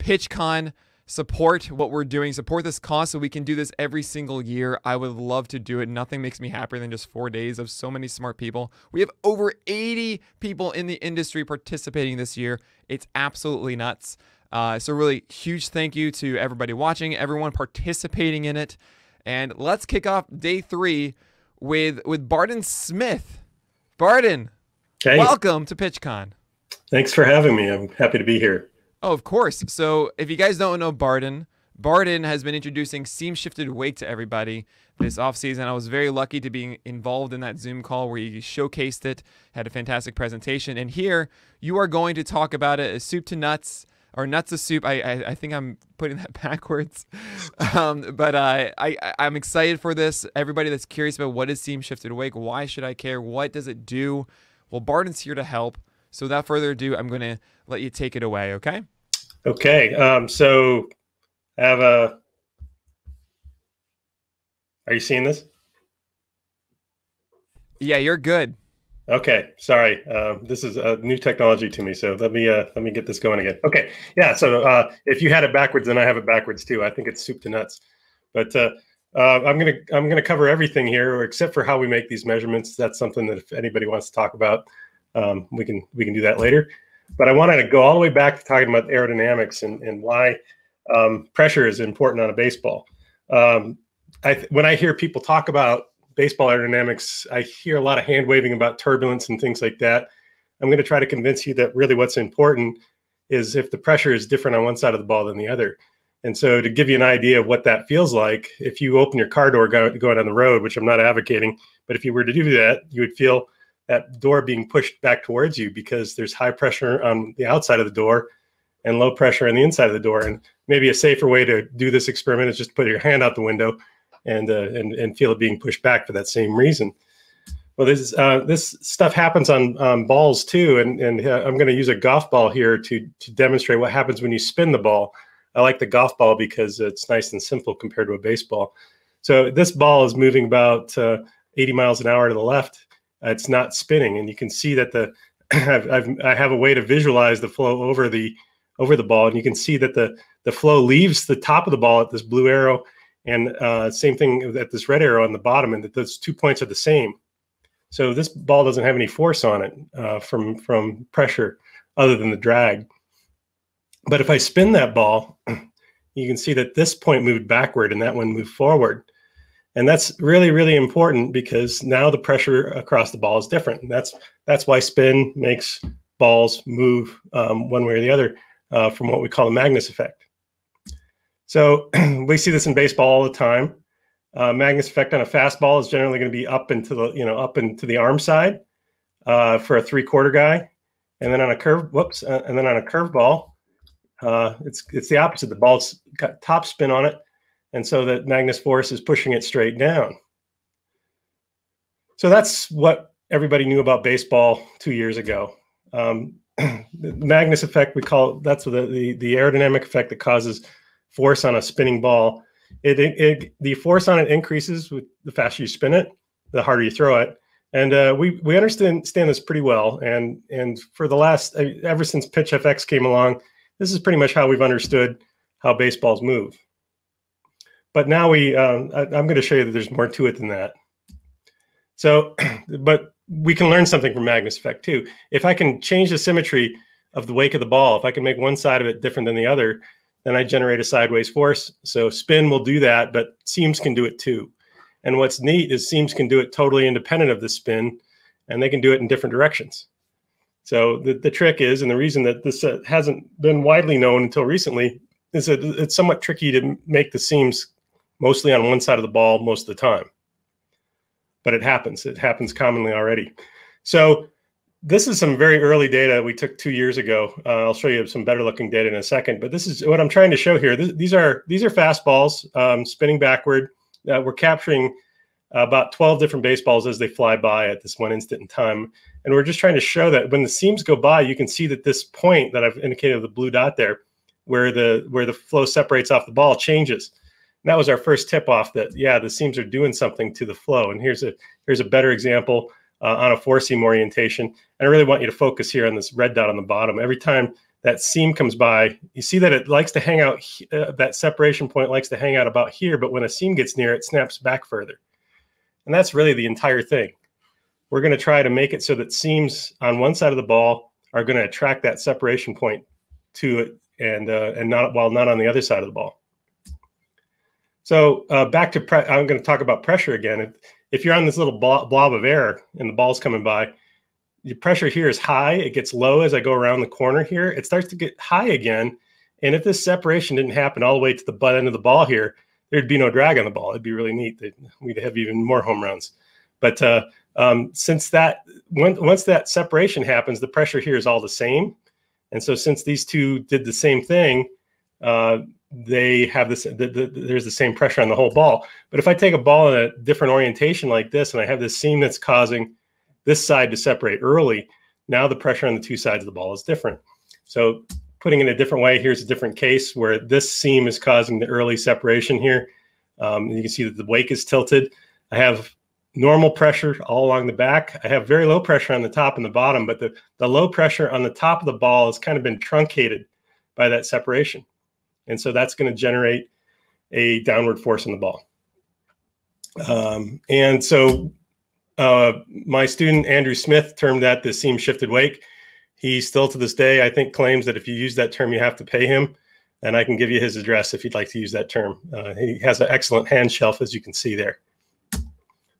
PitchCon. Support what we're doing. Support this cause so we can do this every single year. I would love to do it. Nothing makes me happier than just 4 days of so many smart people. We have over 80 people in the industry participating this year. It's absolutely nuts. So really huge thank you to everybody watching, everyone participating in it. And let's kick off day 3 with Barton Smith. Barton, hey. Welcome to PitchCon. Thanks for having me. I'm happy to be here. Oh, of course. So if you guys don't know Barton has been introducing seam-shifted wake to everybody this offseason. I was very lucky to be involved in that Zoom call where he showcased it, had a fantastic presentation. And here you are going to talk about it as soup to nuts, or nuts to soup. I think I'm putting that backwards. But I'm excited for this. Everybody that's curious about what is seam-shifted wake, why should I care, what does it do? Well, Barton's here to help. So without further ado, I'm going to let you take it away, okay? Okay. So I have a... Are you seeing this? Yeah, you're good. Okay. Sorry. This is a new technology to me, so let me get this going again. Okay. Yeah. So if you had it backwards, then I have it backwards too. I think it's soup to nuts. But I'm gonna cover everything here, except for how we make these measurements. That's something that if anybody wants to talk about, we can do that later. But I wanted to go all the way back to talking about aerodynamics and why pressure is important on a baseball. When I hear people talk about baseball aerodynamics, I hear a lot of hand waving about turbulence and things like that. I'm going to try to convince you that really what's important is if the pressure is different on one side of the ball than the other. And so to give you an idea of what that feels like, if you open your car door going down the road, which I'm not advocating, but if you were to do that, you would feel that door being pushed back towards you because there's high pressure on the outside of the door and low pressure on the inside of the door. And maybe a safer way to do this experiment is just put your hand out the window and feel it being pushed back for that same reason. Well, this stuff happens on balls too, and I'm going to use a golf ball here to demonstrate what happens when you spin the ball. I like the golf ball because it's nice and simple compared to a baseball. So this ball is moving about 80 miles an hour to the left. It's not spinning, and you can see that I have a way to visualize the flow over the ball, and you can see that the flow leaves the top of the ball at this blue arrow, and same thing at this red arrow on the bottom, and that those 2 points are the same. So this ball doesn't have any force on it from pressure other than the drag. But if I spin that ball, you can see that this point moved backward and that one moved forward. And that's really, really important because now the pressure across the ball is different. And that's why spin makes balls move one way or the other from what we call the Magnus effect. So we see this in baseball all the time. Magnus effect on a fastball is generally going to be up into the arm side for a 3/4 guy, and then on a curveball, it's the opposite. The ball's got top spin on it, and so that Magnus force is pushing it straight down. So that's what everybody knew about baseball 2 years ago. The Magnus effect, that's the aerodynamic effect that causes force on a spinning ball. The force on it increases with the faster you spin it, the harder you throw it. And we understand this pretty well. And for the last, ever since PitchFX came along, this is pretty much how we've understood how baseballs move. But now I'm going to show you that there's more to it than that. So, but we can learn something from Magnus effect too. If I can change the symmetry of the wake of the ball, if I can make one side of it different than the other, then I generate a sideways force. So spin will do that, but seams can do it too. And what's neat is seams can do it totally independent of the spin, and they can do it in different directions. So the trick is, and the reason that this hasn't been widely known until recently, is that it's somewhat tricky to make the seams mostly on one side of the ball most of the time. But it happens. It happens commonly already. So this is some very early data we took 2 years ago. I'll show you some better looking data in a second, but this is what I'm trying to show here. These are fastballs spinning backward. We're capturing about 12 different baseballs as they fly by at this one instant in time. And we're just trying to show that when the seams go by, you can see that this point that I've indicated with the blue dot there, where the flow separates off the ball, changes. And that was our first tip off that, yeah, the seams are doing something to the flow. And here's a better example on a 4-seam orientation. And I really want you to focus here on this red dot on the bottom. Every time that seam comes by, you see that it likes to hang out, that separation point likes to hang out about here, but when a seam gets near it, snaps back further. And that's really the entire thing. We're going to try to make it so that seams on one side of the ball are going to attract that separation point to it, and not on the other side of the ball. So back to I'm going to talk about pressure again. If you're on this little blob of air and the ball's coming by, the pressure here is high. It gets low as I go around the corner here. It starts to get high again. And if this separation didn't happen all the way to the butt end of the ball here, there'd be no drag on the ball. It'd be really neat. We'd have even more home runs. But since that, once that separation happens, the pressure here is all the same. And so since these two did the same thing, they have this, there's the same pressure on the whole ball. But if I take a ball in a different orientation like this, and I have this seam that's causing this side to separate early, now the pressure on the two sides of the ball is different. So putting it a different way, here's a different case where this seam is causing the early separation here. You can see that the wake is tilted. I have normal pressure all along the back. I have very low pressure on the top and the bottom, but the low pressure on the top of the ball has kind of been truncated by that separation. And so that's going to generate a downward force on the ball. And so my student, Andrew Smith, termed that the seam shifted wake. He still to this day, I think, claims that if you use that term, you have to pay him. And I can give you his address if you'd like to use that term. He has an excellent hand shelf, as you can see there.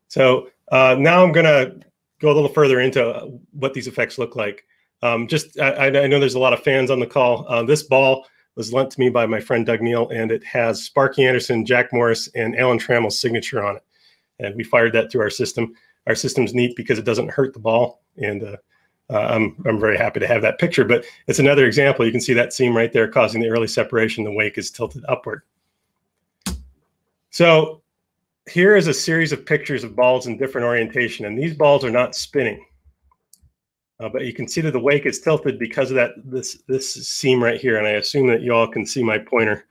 So now I'm going to go a little further into what these effects look like. I know there's a lot of fans on the call. This ball was lent to me by my friend Doug Neal, and it has Sparky Anderson, Jack Morris, and Alan Trammell's signature on it. And we fired that through our system. Our system's neat because it doesn't hurt the ball, and I'm very happy to have that picture. But it's another example. You can see that seam right there causing the early separation. The wake is tilted upward. So here is a series of pictures of balls in different orientation, and these balls are not spinning. But you can see that the wake is tilted because of this seam right here, and I assume that you all can see my pointer.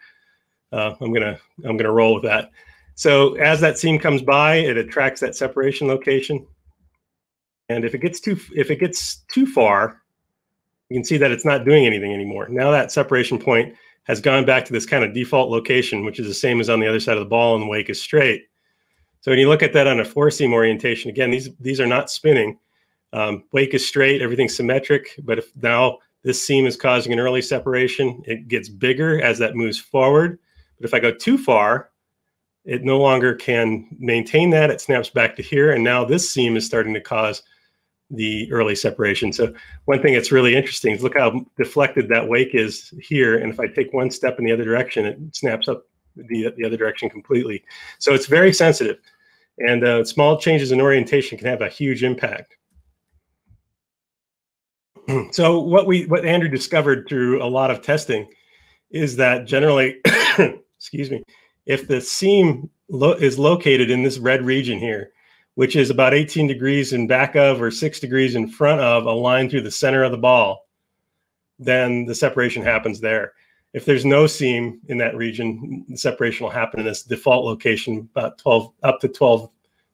I'm gonna roll with that. So as that seam comes by, it attracts that separation location, and if it gets too far, you can see that it's not doing anything anymore. Now that separation point has gone back to this kind of default location, which is the same as on the other side of the ball, and the wake is straight. So when you look at that on a four seam orientation, again, these are not spinning. Wake is straight, everything's symmetric, but if now this seam is causing an early separation, it gets bigger as that moves forward. But if I go too far, it no longer can maintain that. It snaps back to here, and now this seam is starting to cause the early separation. So one thing that's really interesting is look how deflected that wake is here, and if I take one step in the other direction, it snaps up the other direction completely. So it's very sensitive, and small changes in orientation can have a huge impact. So what Andrew discovered through a lot of testing is that generally, excuse me, if the seam is located in this red region here, which is about 18 degrees in back of or 6 degrees in front of a line through the center of the ball, then the separation happens there. If there's no seam in that region, the separation will happen in this default location about up to 12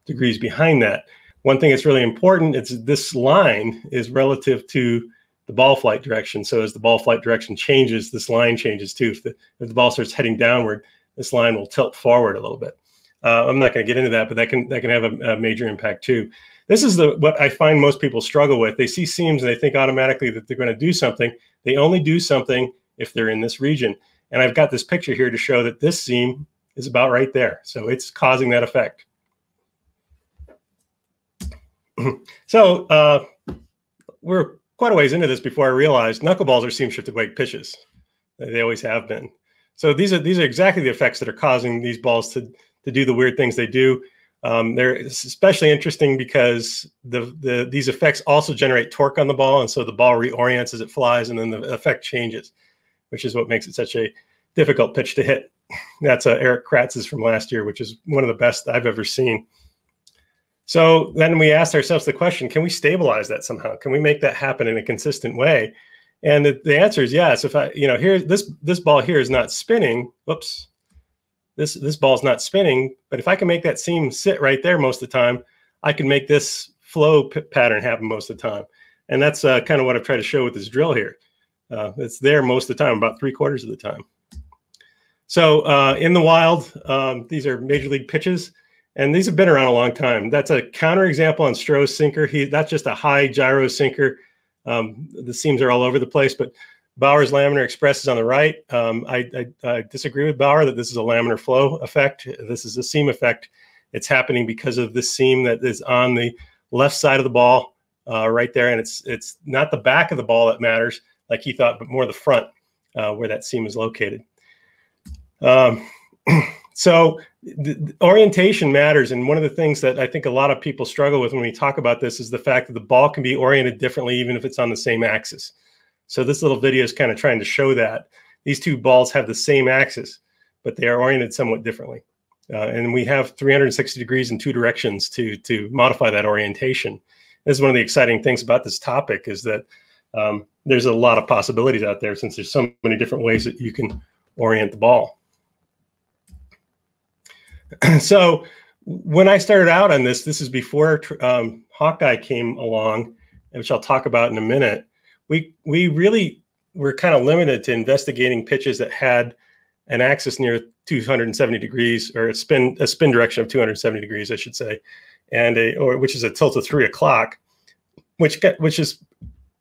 degrees behind that. One thing that's really important is this line is relative to the ball flight direction. So as the ball flight direction changes, this line changes too. If the ball starts heading downward, this line will tilt forward a little bit. I'm not going to get into that, but that can have a major impact too. This is what I find most people struggle with. They see seams and they think automatically that they're going to do something. They only do something if they're in this region. And I've got this picture here to show that this seam is about right there. So it's causing that effect. So we're quite a ways into this before I realized knuckleballs are seam shifted wake pitches. They always have been. So these are exactly the effects that are causing these balls to do the weird things they do. They're especially interesting because these effects also generate torque on the ball, and so the ball reorients as it flies, and then the effect changes, which is what makes it such a difficult pitch to hit. That's Eric Kratz's from last year, which is one of the best I've ever seen. So then we asked ourselves the question, can we stabilize that somehow? Can we make that happen in a consistent way? And the answer is yes. If here, this ball here is not spinning. Whoops. This ball is not spinning, but if I can make that seam sit right there most of the time, I can make this flow pattern happen most of the time. And that's kind of what I've tried to show with this drill here. It's there most of the time, about 3/4 of the time. So in the wild, these are major league pitches, and these have been around a long time. That's a counterexample on Stroh's sinker. That's just a high gyro sinker. The seams are all over the place, but Bauer's laminar express is on the right. I disagree with Bauer that this is a laminar flow effect. This is a seam effect. It's happening because of this seam that is on the left side of the ball right there. And it's not the back of the ball that matters, like he thought, but more the front where that seam is located. So the orientation matters. And one of the things that I think a lot of people struggle with when we talk about this is the fact that the ball can be oriented differently, even if it's on the same axis. So this little video is kind of trying to show that these two balls have the same axis, but they are oriented somewhat differently. And we have 360 degrees in two directions to modify that orientation. This is one of the exciting things about this topic, is that there's a lot of possibilities out there, since there's so many different ways that you can orient the ball. So when I started out on this is before HAWKEYE came along, which I'll talk about in a minute. We really were kind of limited to investigating pitches that had an axis near 270 degrees, or a spin direction of 270 degrees, I should say, and which is a tilt of 3 o'clock, which is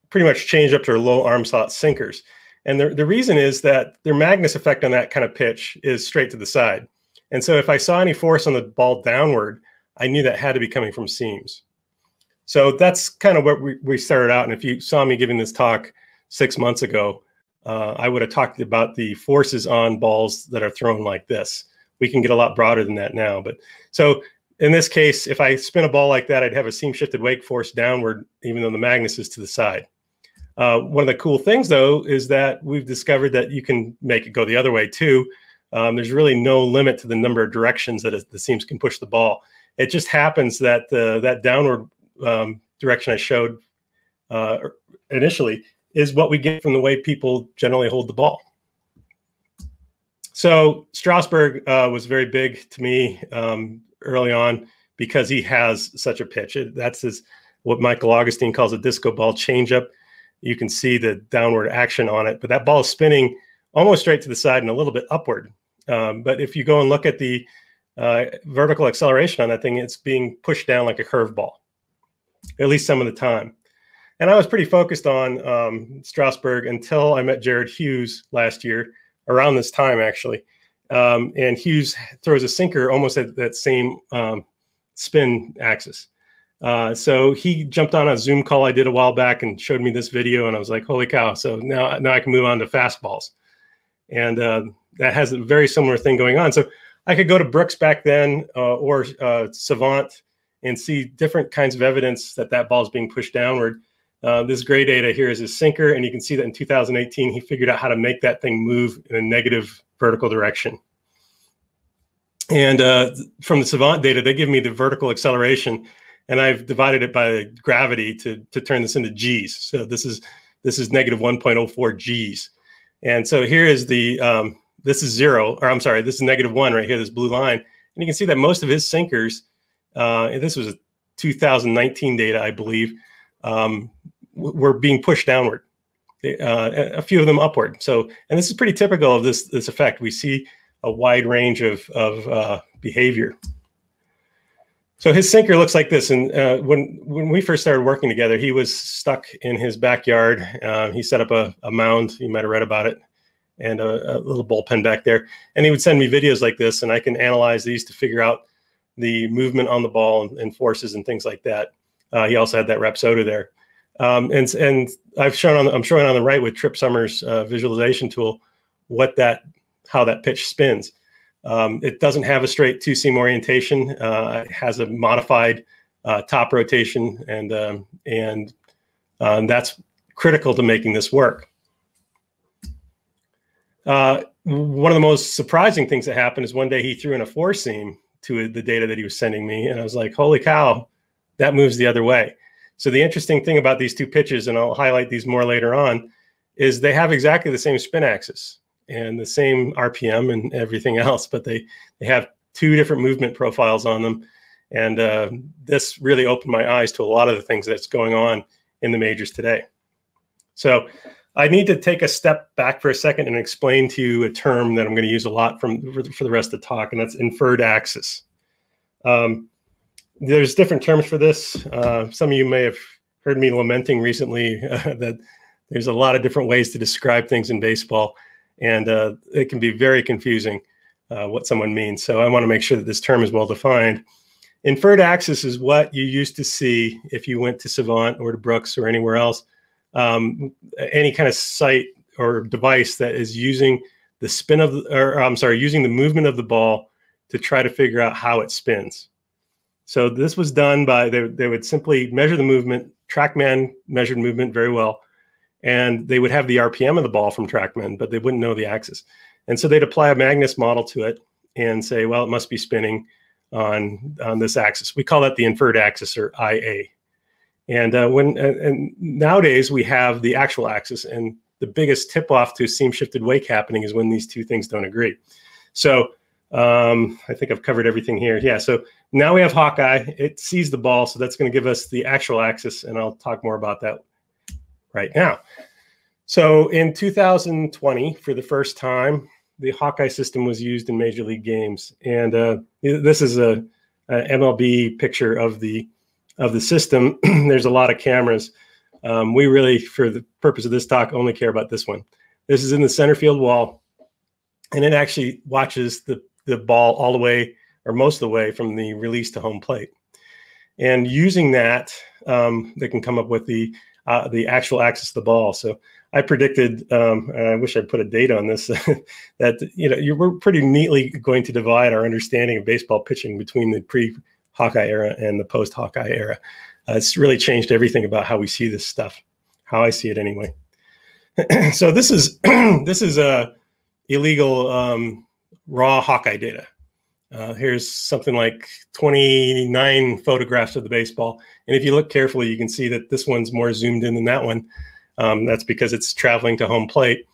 pretty much changed up to low arm slot sinkers. And the reason is that their Magnus effect on that kind of pitch is straight to the side. And so if I saw any force on the ball downward, I knew that had to be coming from seams. So that's kind of what we started out. And if you saw me giving this talk 6 months ago, I would have talked about the forces on balls that are thrown like this. We can get a lot broader than that now. But so in this case, if I spin a ball like that, I'd have a seam shifted wake force downward, even though the Magnus is to the side. One of the cool things, though, is that we've discovered that you can make it go the other way, too. There's really no limit to the number of directions that the seams can push the ball. It just happens that that downward direction I showed initially is what we get from the way people generally hold the ball. So Strasburg was very big to me early on because he has such a pitch. That's what Michael Augustine calls a disco ball changeup. You can see the downward action on it, but that ball is spinning almost straight to the side and a little bit upward. But if you go and look at the vertical acceleration on that thing, it's being pushed down like a curveball, at least some of the time. And I was pretty focused on Strasburg until I met Jared Hughes last year, around this time, actually. And Hughes throws a sinker almost at that same spin axis. So he jumped on a Zoom call I did a while back and showed me this video, and I was like, holy cow. So now I can move on to fastballs. And that has a very similar thing going on. So I could go to Brooks back then or Savant and see different kinds of evidence that that ball is being pushed downward. This gray data here is his sinker, and you can see that in 2018, he figured out how to make that thing move in a negative vertical direction. And from the Savant data, they give me the vertical acceleration, and I've divided it by gravity to turn this into G's. So this is negative 1.04 G's. And so here is the, this is 0, or I'm sorry, this is -1 right here, this blue line. And you can see that most of his sinkers, and this was 2019 data, I believe, were being pushed downward, a few of them upward. So, and this is pretty typical of this effect. We see a wide range of behavior. So his sinker looks like this. And when we first started working together, he was stuck in his backyard. He set up a mound. You might have read about it, and a little bullpen back there. And he would send me videos like this, and I can analyze these to figure out the movement on the ball and forces and things like that. He also had that Rapsoda there. And I'm showing on the right with Trip Summers' visualization tool how that pitch spins. It doesn't have a straight two-seam orientation. It has a modified top rotation, and that's critical to making this work. One of the most surprising things that happened is one day he threw in a four-seam to the data that he was sending me, and I was like, holy cow, that moves the other way. So the interesting thing about these two pitches, and I'll highlight these more later on, is they have exactly the same spin axis and the same RPM and everything else, but they have two different movement profiles on them. And this really opened my eyes to a lot of the things that's going on in the majors today. So I need to take a step back for a second and explain to you a term that I'm going to use a lot for the rest of the talk, and that's inferred axis. There's different terms for this. Some of you may have heard me lamenting recently that there's a lot of different ways to describe things in baseball, and it can be very confusing what someone means. So I want to make sure that this term is well defined. Inferred axis is what you used to see if you went to Savant or to Brooks or anywhere else, any kind of site or device that is using the spin of, using the movement of the ball to try to figure out how it spins. So this was done by, they would simply measure the movement. TrackMan measured movement very well, and they would have the RPM of the ball from TrackMan, but they wouldn't know the axis. And so they'd apply a MAGNUS model to it and say, well, it must be spinning on this axis. We call that the inferred axis, or IA. And nowadays we have the actual axis, and the biggest tip-off to seam-shifted wake happening is when these two things don't agree. So I think I've covered everything here. Yeah, so now we have HAWKEYE. It sees the ball, so that's going to give us the actual axis, and I'll talk more about that right now. So in 2020, for the first time, the HAWKEYE system was used in Major League games, and this is a MLB picture of the system. There's a lot of cameras. We really, for the purpose of this talk, only care about this one. This is in the center field wall, and it actually watches the ball all the way, or most of the way, from the release to home plate. And using that, they can come up with the actual axis of the ball. So I predicted, I wish I'd put a date on this, that we're pretty neatly going to divide our understanding of baseball pitching between the pre-HAWKEYE era and the post-HAWKEYE era. It's really changed everything about how we see this stuff, how I see it anyway. So this is illegal raw HAWKEYE data. Here's something like 29 photographs of the baseball. And if you look carefully, you can see that this one's more zoomed in than that one. That's because it's traveling to home plate.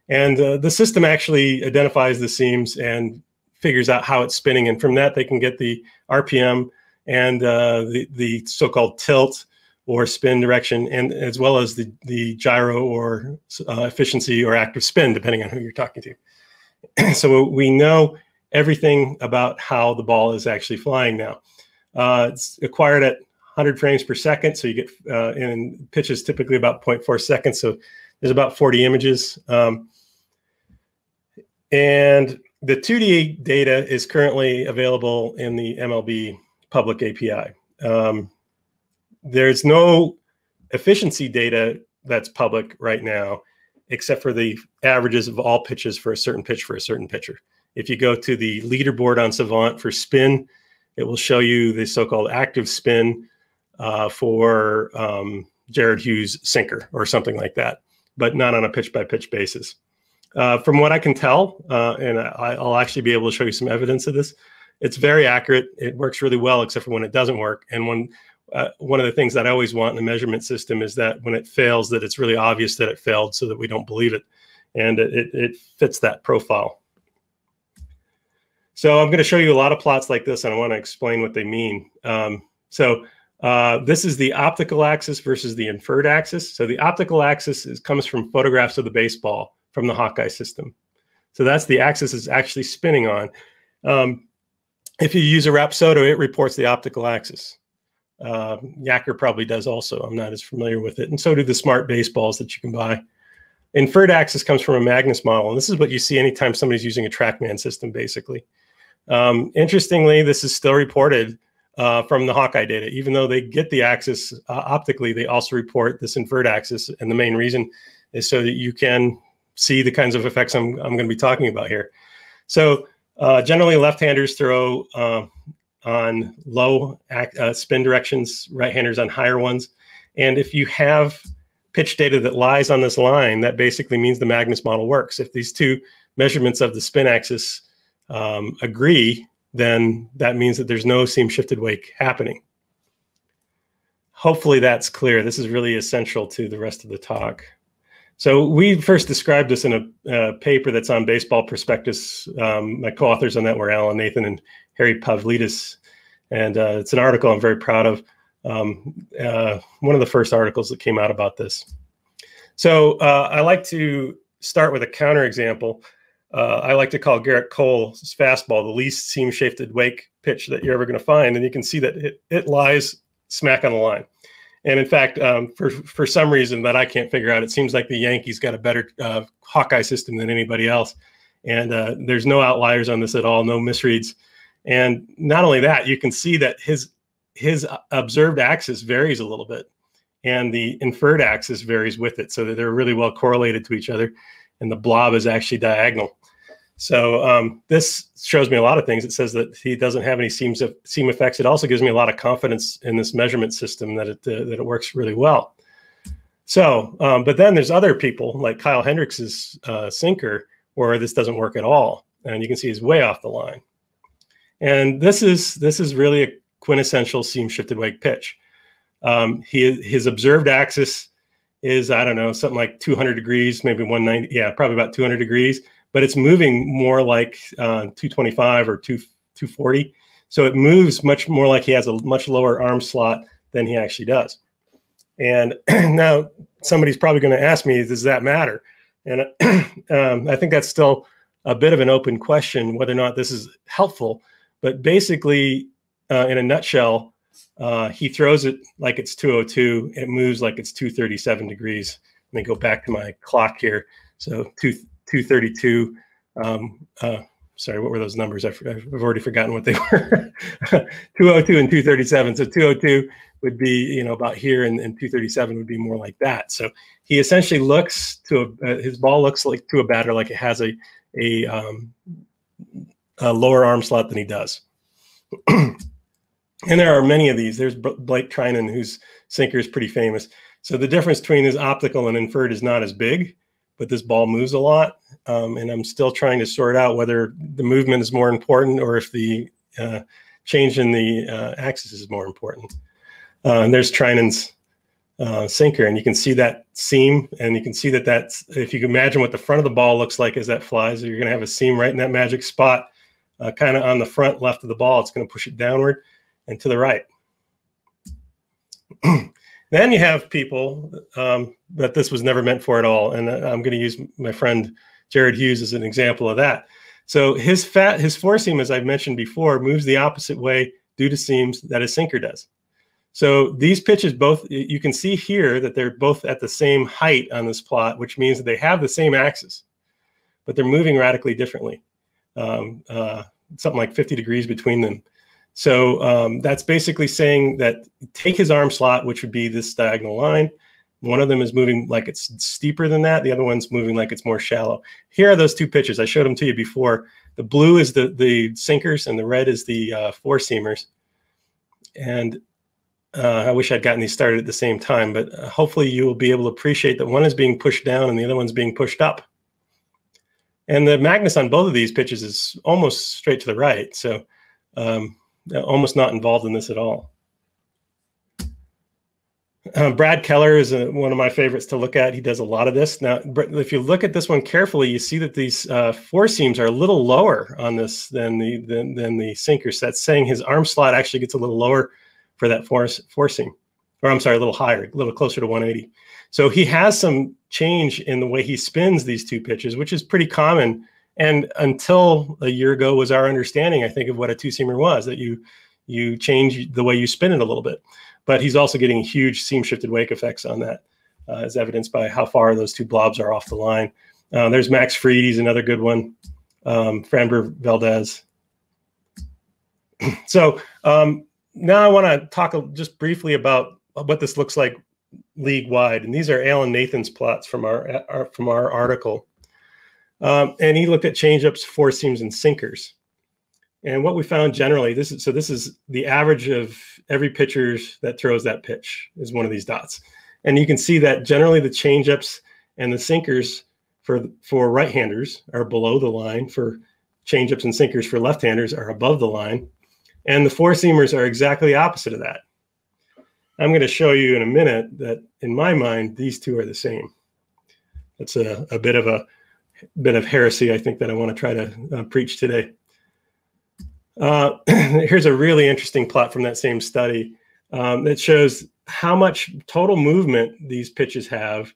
And the system actually identifies the seams and figures out how it's spinning. And from that, they can get the RPM and the so-called tilt or spin direction, and as well as the gyro or efficiency or active spin, depending on who you're talking to. So we know everything about how the ball is actually flying now. It's acquired at 100 frames per second, so you get in pitches typically about 0.4 seconds, so there's about 40 images. And the 2D data is currently available in the MLB public API. There's no efficiency data that's public right now, except for the averages of all pitches for a certain pitch for a certain pitcher. If you go to the leaderboard on Savant for spin, it will show you the so-called active spin for Jared Hughes' sinker or something like that, but not on a pitch-by-pitch basis. From what I can tell, and I'll actually be able to show you some evidence of this, it's very accurate. It works really well, except for when it doesn't work. And one of the things that I always want in a measurement system is that when it fails, that it's really obvious that it failed so that we don't believe it. And it fits that profile. So I'm going to show you a lot of plots like this, and I want to explain what they mean. This is the optical axis versus the inferred axis. So the optical axis comes from photographs of the baseball from the HAWKEYE system. So that's the axis it's actually spinning on. If you use a Rapsodo, it reports the optical axis. Yacker probably does also. I'm not as familiar with it. And so do the smart baseballs that you can buy. Inferred axis comes from a MAGNUS model. And this is what you see anytime somebody's using a TrackMan system, basically. Interestingly, this is still reported from the HAWKEYE data. Even though they get the axis optically, they also report this inferred axis. And the main reason is so that you can see the kinds of effects I'm going to be talking about here. So generally, left-handers throw on low spin directions, right-handers on higher ones. And if you have pitch data that lies on this line, that basically means the MAGNUS model works. If these two measurements of the spin axis agree, then that means that there's no seam-shifted wake happening. Hopefully that's clear. This is really essential to the rest of the talk. So we first described this in a paper that's on Baseball Prospectus. My co-authors on that were Alan Nathan and Harry Pavlidis. And it's an article I'm very proud of. One of the first articles that came out about this. So I like to start with a counterexample. I like to call Garrett Cole's fastball the least seam-shifted wake pitch that you're ever going to find. And you can see that it lies smack on the line. And in fact, for some reason that I can't figure out, it seems like the Yankees got a better Hawkeye system than anybody else. And there's no outliers on this at all, no misreads. And not only that, you can see that his observed axis varies a little bit, and the inferred axis varies with it, so that they're really well correlated to each other, and the blob is actually diagonal. So this shows me a lot of things. It says that he doesn't have any seam effects. It also gives me a lot of confidence in this measurement system that it works really well. So, but then there's other people like Kyle Hendricks's sinker where this doesn't work at all, and you can see he's way off the line. And this is really a quintessential seam shifted wake pitch. His observed axis is, I don't know, something like 200 degrees, maybe 190. Yeah, probably about 200 degrees, but it's moving more like 225 or 240. So it moves much more like he has a much lower arm slot than he actually does. And now somebody's probably going to ask me, does that matter? And I think that's still a bit of an open question, whether or not this is helpful. But basically, in a nutshell, he throws it like it's 202. It moves like it's 237 degrees. Let me go back to my clock here. So 232. Sorry, what were those numbers? I've already forgotten what they were. 202 and 237. So 202 would be, you know, about here, and 237 would be more like that. So he essentially looks to his ball looks like to a batter like it has a lower arm slot than he does. And there are many of these. There's Blake Trinan, whose sinker is pretty famous. So the difference between his optical and inferred is not as big, but this ball moves a lot. And I'm still trying to sort out whether the movement is more important or if the change in the axis is more important. And there's Trinan's sinker, and you can see that seam, and you can see that that's, if you can imagine what the front of the ball looks like as that flies, you're going to have a seam right in that magic spot, kind of on the front left of the ball. It's going to push it downward and to the right. Then you have people that this was never meant for at all, and I'm going to use my friend Jared Hughes as an example of that. So his four seam, as I've mentioned before, moves the opposite way due to seams that his sinker does. So these pitches both, you can see here that they're both at the same height on this plot, which means that they have the same axis, but they're moving radically differently, something like 50 degrees between them. So that's basically saying that take his arm slot, which would be this diagonal line. One of them is moving like it's steeper than that. The other one's moving like it's more shallow. Here are those two pitches. I showed them to you before. The blue is the sinkers, and the red is the four seamers. And I wish I'd gotten these started at the same time, but hopefully you will be able to appreciate that one is being pushed down and the other one's being pushed up. And the Magnus on both of these pitches is almost straight to the right. So almost not involved in this at all. Brad Keller is one of my favorites to look at. He does a lot of this. Now, if you look at this one carefully, you see that these four seams are a little lower on this than the sinker. So that's saying his arm slot actually gets a little lower for that four seam, or I'm sorry, a little higher, a little closer to 180. So he has some change in the way he spins these two pitches, which is pretty common. And until a year ago was our understanding, I think, of what a two-seamer was, that you change the way you spin it a little bit. But he's also getting huge seam-shifted wake effects on that, as evidenced by how far those two blobs are off the line. There's Max Fried, he's another good one. Framber Valdez. So now I want to talk just briefly about what this looks like league-wide. And these are Alan Nathan's plots from our article. And he looked at changeups, four seams, and sinkers. And what we found generally, this is the average of every pitcher that throws that pitch is one of these dots. And you can see that generally the changeups and the sinkers for right-handers are below the line. For changeups and sinkers for left-handers are above the line. And the four-seamers are exactly opposite of that. I'm going to show you in a minute that, in my mind, these two are the same. That's a bit of heresy, I think, that I want to try to preach today. Here's a really interesting plot from that same study that shows how much total movement these pitches have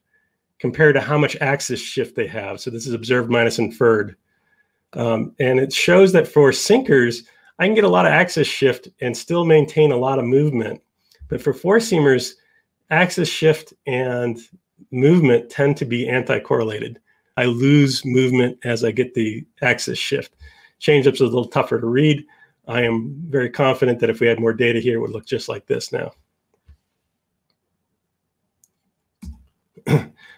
compared to how much axis shift they have. So this is observed minus inferred. And it shows that for sinkers, I can get a lot of axis shift and still maintain a lot of movement. But for four-seamers, axis shift and movement tend to be anti-correlated. I lose movement as I get the axis shift. CHANGEUP's a little tougher to read. I am very confident that if we had more data here, it would look just like this now.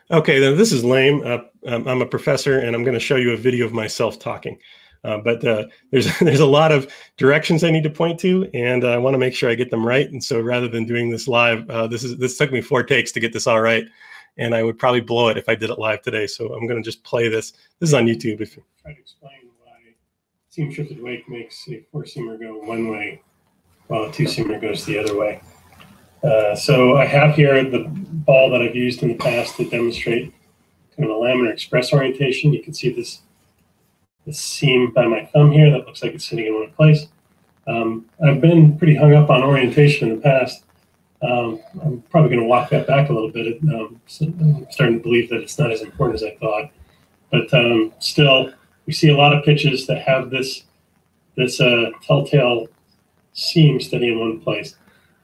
Okay, then this is lame. I'm a professor, and I'm going to show you a video of myself talking. But there's a lot of directions I need to point to, and I want to make sure I get them right. And so rather than doing this live, this took me 4 takes to get this all right, and I would probably blow it if I did it live today. So I'm going to just play this. This is on YouTube. If you try to explain why seam shifted wake makes a four-seamer go one way while a two-seamer goes the other way. So I have here the ball that I've used in the past to demonstrate kind of a laminar express orientation. You can see this seam by my thumb here that looks like it's sitting in one place. I've been pretty hung up on orientation in the past. I'm probably going to walk that back a little bit. So I'm starting to believe that it's not as important as I thought. But still, we see a lot of pitches that have this telltale seam steady in one place.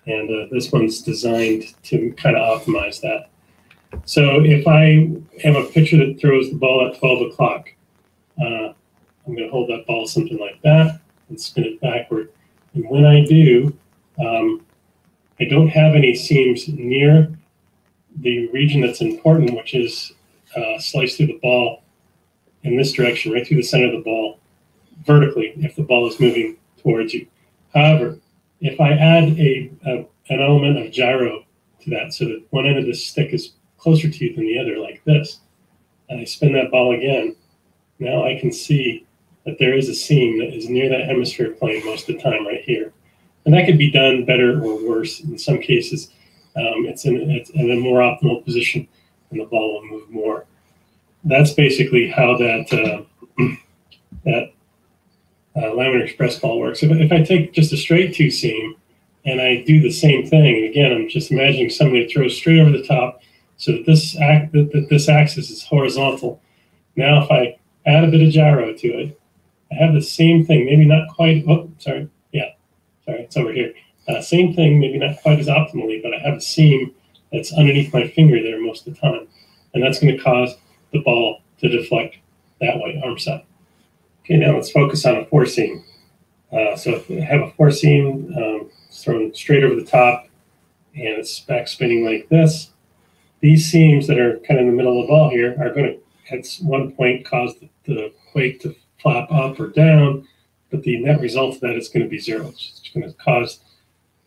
And this one's designed to kind of optimize that. So if I have a pitcher that throws the ball at 12 o'clock, I'm going to hold that ball something like that and spin it backward. And when I do, I don't have any seams near the region that's important, which is slice through the ball in this direction, right through the center of the ball, vertically, if the ball is moving towards you. However, if I add an element of gyro to that, so that one end of the stick is closer to you than the other, like this, and I spin that ball again, now I can see that there is a seam that is near that hemisphere plane most of the time right here. And that could be done better or worse. In some cases, it's in a more optimal position and the ball will move more. That's basically how that laminar express ball works. If I take just a straight two seam and I do the same thing, and again, I'm just imagining somebody throws straight over the top so that this axis is horizontal. Now, if I add a bit of gyro to it, I have the same thing, maybe not quite, oh, sorry, yeah, sorry, it's over here. Same thing, maybe not quite as optimally, but I have a seam that's underneath my finger there most of the time. And that's going to cause the ball to deflect that way, arm side. Okay, now let's focus on a four seam. So if I have a four seam thrown straight over the top and it's back spinning like this, these seams that are kind of in the middle of the ball here are going to, at one point, cause the wake to flap up or down, but the net result of that is going to be zero. It's going to cause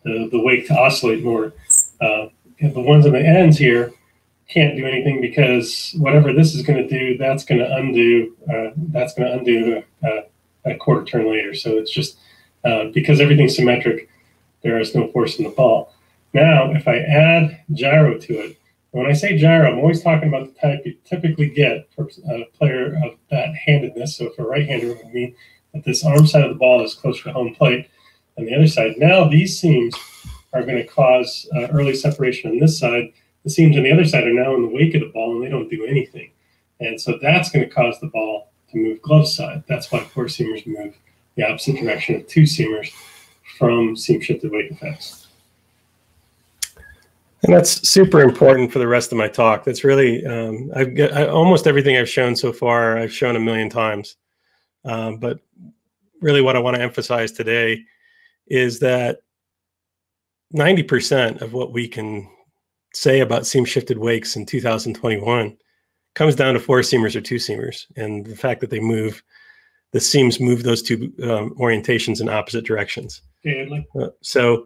the wake to oscillate more. The ones on the ends here can't do anything because whatever this is going to do, that's going to undo a quarter turn later. So it's just because everything's symmetric, there is no force in the ball. Now, if I add gyro to it, when I say gyro, I'm always talking about the type you typically get for a player of that handedness. So for a right-hander, it would mean that this arm side of the ball is closer to home plate than the other side. Now these seams are going to cause early separation on this side. The seams on the other side are now in the wake of the ball, and they don't do anything. And so that's going to cause the ball to move glove side. That's why four-seamers move the opposite direction of two-seamers from seam-shifted wake effects. And that's super important for the rest of my talk. That's really, almost everything I've shown so far, I've shown a million times. But really what I want to emphasize today is that 90% of what we can say about seam-shifted wakes in 2021 comes down to four-seamers or two-seamers, and the fact that they move, the seams move those two orientations in opposite directions. Okay, so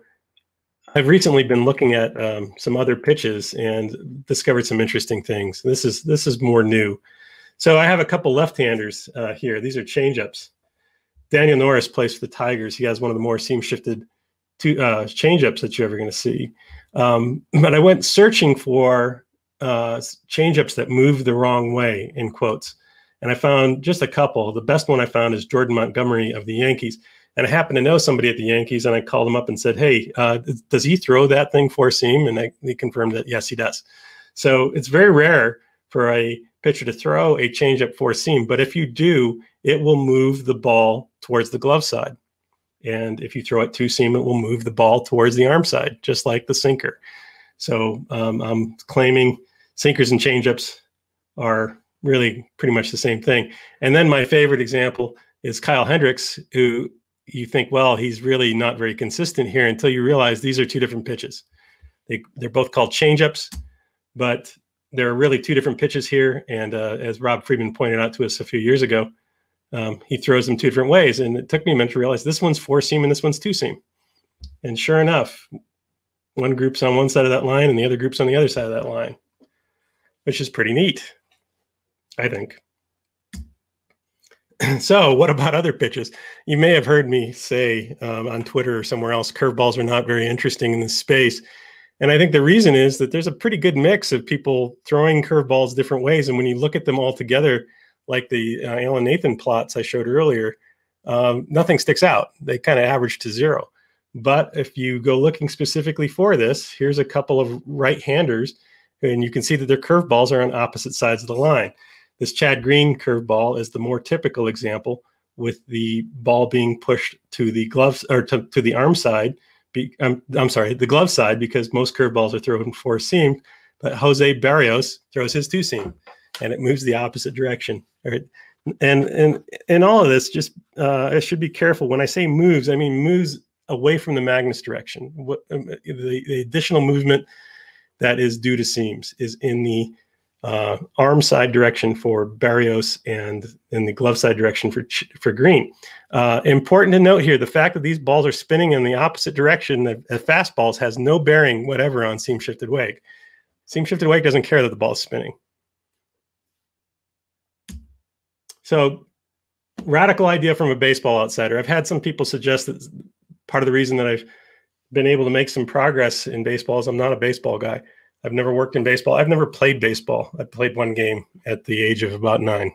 I've recently been looking at some other pitches and discovered some interesting things. This is more new. So I have a couple left-handers here. These are changeups. Daniel Norris plays for the Tigers. He has one of the more seam-shifted changeups that you're ever going to see. But I went searching for changeups that move the wrong way, in quotes, and I found just a couple. The best one I found is Jordan Montgomery of the Yankees. And I happen to know somebody at the Yankees, and I called him up and said, hey, does he throw that thing four seam? And they confirmed that, yes, he does. So it's very rare for a pitcher to throw a changeup four seam. But if you do, it will move the ball towards the glove side. And if you throw it two seam, it will move the ball towards the arm side, just like the sinker. So I'm claiming sinkers and changeups are really pretty much the same thing. And then my favorite example is Kyle Hendricks, who you think, well, he's really not very consistent here, until you realize these are two different pitches. They're both called changeups, but there are really two different pitches here. And as Rob Friedman pointed out to us a few years ago, he throws them two different ways. And it took me a minute to realize this one's four seam and this one's two seam. And sure enough, one group's on one side of that line and the other group's on the other side of that line, which is pretty neat, I think. So what about other pitches? You may have heard me say on Twitter or somewhere else, curveballs are not very interesting in this space. And I think the reason is that there's a pretty good mix of people throwing curveballs different ways. And when you look at them all together, like the Alan Nathan plots I showed earlier, nothing sticks out. They kind of average to zero. But if you go looking specifically for this, here's a couple of right-handers, and you can see that their curveballs are on opposite sides of the line. This Chad Green curveball is the more typical example, with the ball being pushed to the gloves, or to the arm side. I'm sorry, the glove side, because most curveballs are thrown four seam, but Jose Barrios throws his two seam, and it moves the opposite direction. Right? And all of this, just I should be careful when I say moves. I mean moves away from the Magnus direction. What the additional movement that is due to seams is in the arm side direction for Barrios and in the glove side direction for Green. Important to note here, the fact that these balls are spinning in the opposite direction of fastballs has no bearing whatever on seam shifted wake. Seam shifted wake doesn't care that the ball is spinning. So, radical idea from a baseball outsider. I've had some people suggest that part of the reason that I've been able to make some progress in baseball is I'm not a baseball guy. I've never worked in baseball. I've never played baseball. I played one game at the age of about 9.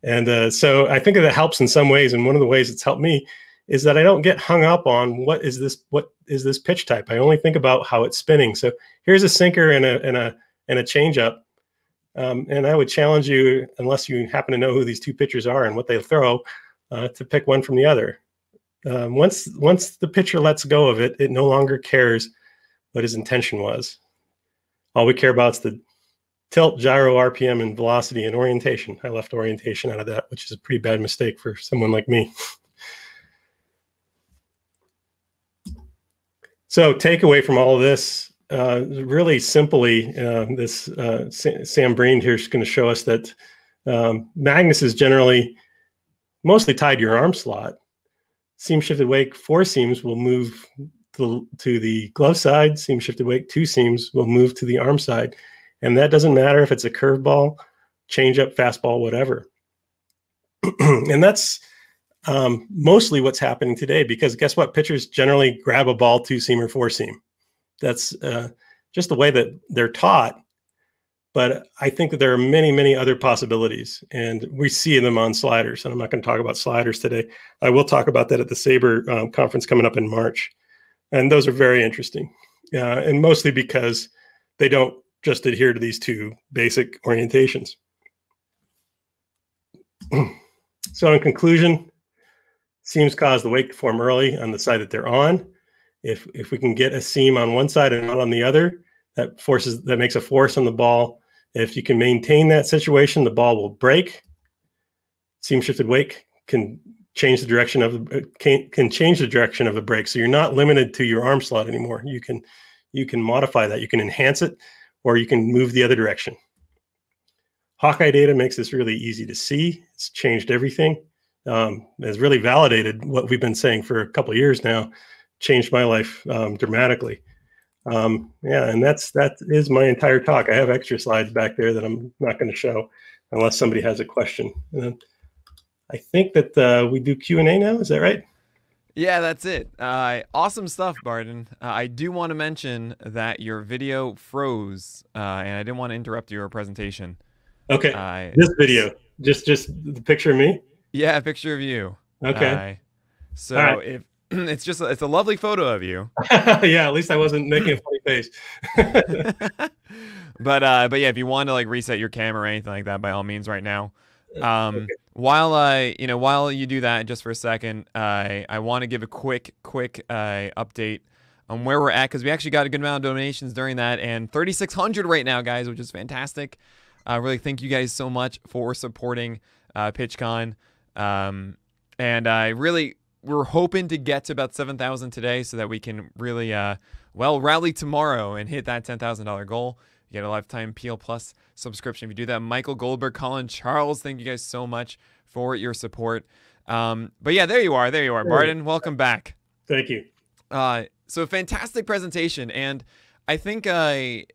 And so I think that helps in some ways. And one of the ways it's helped me is that I don't get hung up on what is this pitch type. I only think about how it's spinning. So here's a sinker and a changeup. And I would challenge you, unless you happen to know who these two pitchers are and what they throw, to pick one from the other. Once the pitcher lets go of it, it no longer cares what his intention was. All we care about is the tilt, gyro, RPM, and velocity and orientation. I left orientation out of that, which is a pretty bad mistake for someone like me. So takeaway from all of this, really simply, Sam Breen here is going to show us that Magnus is generally mostly tied to your arm slot. Seam shifted wake four seams will move to the glove side. Seam shifted wake two seams will move to the arm side. And that doesn't matter if it's a curveball, changeup, fastball, whatever. And that's mostly what's happening today, because guess what? Pitchers generally grab a ball two seam or four seam. That's just the way that they're taught. But I think that there are many, many other possibilities, and we see them on sliders. And I'm not going to talk about sliders today. I will talk about that at the SABR conference coming up in March. And those are very interesting, and mostly because they don't just adhere to these two basic orientations. So in conclusion, seams cause the wake to form early on the side that they're on. If we can get a seam on one side and not on the other, that makes a force on the ball. If you can maintain that situation, the ball will break. Seam shifted wake can change the direction of the break. So you're not limited to your arm slot anymore. You can modify that. You can enhance it, or you can move the other direction. Hawkeye data makes this really easy to see. It's changed everything. It's really validated what we've been saying for a couple of years now. Changed my life dramatically. Yeah, and that is my entire talk. I have extra slides back there that I'm not going to show unless somebody has a question. And I think that we do Q&A now. Is that right? Yeah, that's it. Awesome stuff, Barton. I do want to mention that your video froze, and I didn't want to interrupt your presentation. Okay. This video, just the picture of me. Yeah, a picture of you. Okay. So right. It's a lovely photo of you. Yeah, at least I wasn't making a funny face. But yeah, if you want to like reset your camera or anything like that, by all means, right now. While you do that, just for a second, I want to give a quick update on where we're at, because we actually got a good amount of donations during that, and 3,600 right now, guys, which is fantastic. Really thank you guys so much for supporting PitchCon, and we're hoping to get to about 7,000 today, so that we can really rally tomorrow and hit that $10,000 goal. You get a lifetime PL Plus subscription if you do that. Michael Goldberg, Colin, Charles, thank you guys so much for your support. But yeah, there you are. Barton, welcome back. Thank you. So fantastic presentation, and I think I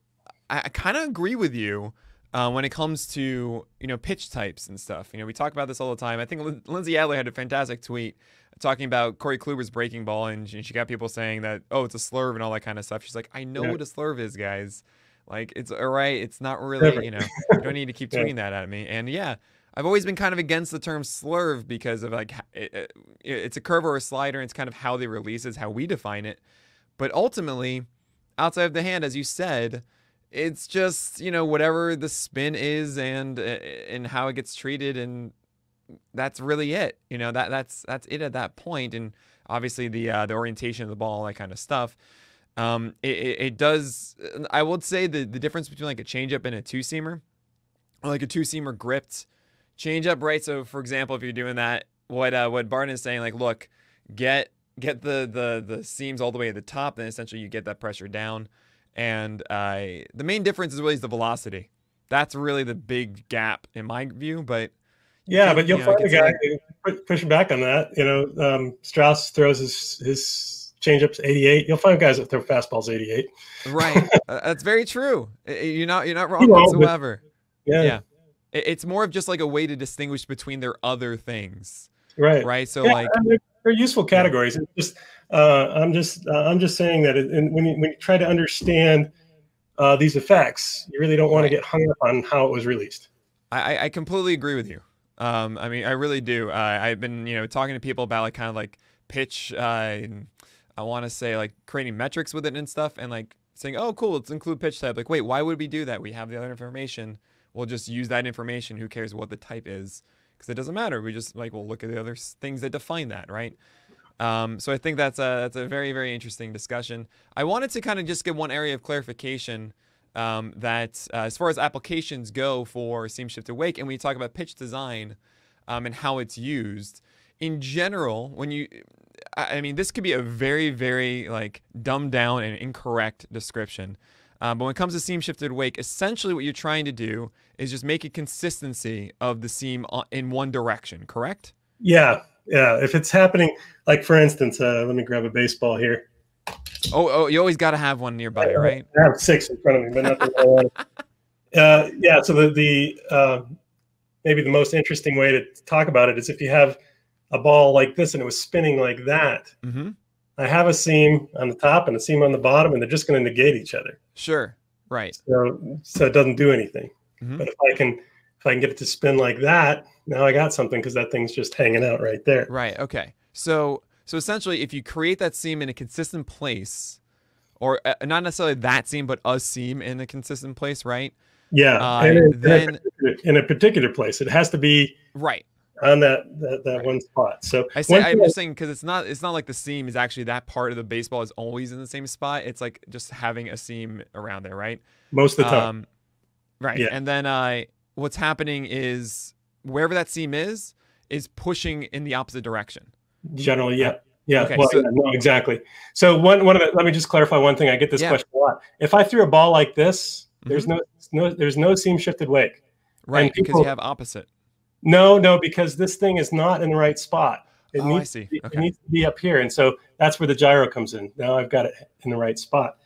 kind of agree with you when it comes to pitch types and stuff. We talk about this all the time. I think Lindsay Adler had a fantastic tweet talking about Corey Kluber's breaking ball, and she got people saying that, oh, it's a slurve and all that kind of stuff. She's like, I know what a slurve is, guys. Like, it's all right. It's not really, you don't need to keep tweeting that at me. And yeah, I've always been kind of against the term slurve because of like, it's a curve or a slider, and it's kind of how they release is how we define it. But ultimately, outside of the hand, as you said, it's just, whatever the spin is and how it gets treated, and that's really it. That's it at that point. And obviously the orientation of the ball, that kind of stuff. It does. I would say the difference between like a changeup and a two-seamer, or like a two-seamer gripped changeup, right? So for example, if you're doing that, what Barton is saying, like, look, get the seams all the way at the top, then essentially you get that pressure down. And the main difference is really the velocity. That's really the big gap in my view. But yeah, but you'll find a guy pushing back on that. Strauss throws his changeups 88. You'll find guys that throw fastballs 88. Right. That's very true. You're not wrong whatsoever. Yeah. It's more of just like a way to distinguish between their other things. Right. So like they're useful categories. It's just I'm just saying that when you try to understand these effects, you really don't want to get hung up on how it was released. I completely agree with you. I mean, I really do. I've been talking to people about like kind of like pitch. I want to say like creating metrics with it and stuff, and like saying, oh, cool, let's include pitch type. Like, wait, why would we do that? We have the other information. We'll just use that information. Who cares what the type is? Because it doesn't matter. We just we'll look at the other things that define that, right? So I think that's a very, very interesting discussion. I wanted to kind of just get one area of clarification that as far as applications go for seam shifted wake, and when you talk about pitch design and how it's used in general, when I mean, this could be a very, very like dumbed down and incorrect description. But when it comes to seam shifted wake, essentially what you're trying to do is just make a consistency of the seam in one direction, correct? Yeah. If it's happening, like for instance, let me grab a baseball here. Oh, you always got to have one nearby, right? I have 6 in front of me, but not the one. Yeah. So the maybe the most interesting way to talk about it is if you have a ball like this and it was spinning like that. Mm-hmm. I have a seam on the top and a seam on the bottom, and they're just going to negate each other. Sure. Right. So it doesn't do anything. Mm-hmm. But if I can get it to spin like that, now I got something, because that thing's just hanging out right there. Right. Okay. So essentially, if you create that seam in a consistent place, or not necessarily that seam, but a seam in a consistent place, right? Yeah. Then in a particular place, it has to be right on that one spot. So I'm just saying, because it's not like the seam is actually that part of the baseball is always in the same spot. It's like just having a seam around there, right? Most of the time. Right. Yeah. And then what's happening is wherever that seam is pushing in the opposite direction. Generally, yeah. Yeah. Okay, well, no, exactly. So one of the, let me just clarify one thing. I get this question a lot. If I threw a ball like this, there's no seam shifted wake. Right. Because you have opposite. No, because this thing is not in the right spot. It I see. It needs to be up here. And so that's where the gyro comes in. Now I've got it in the right spot.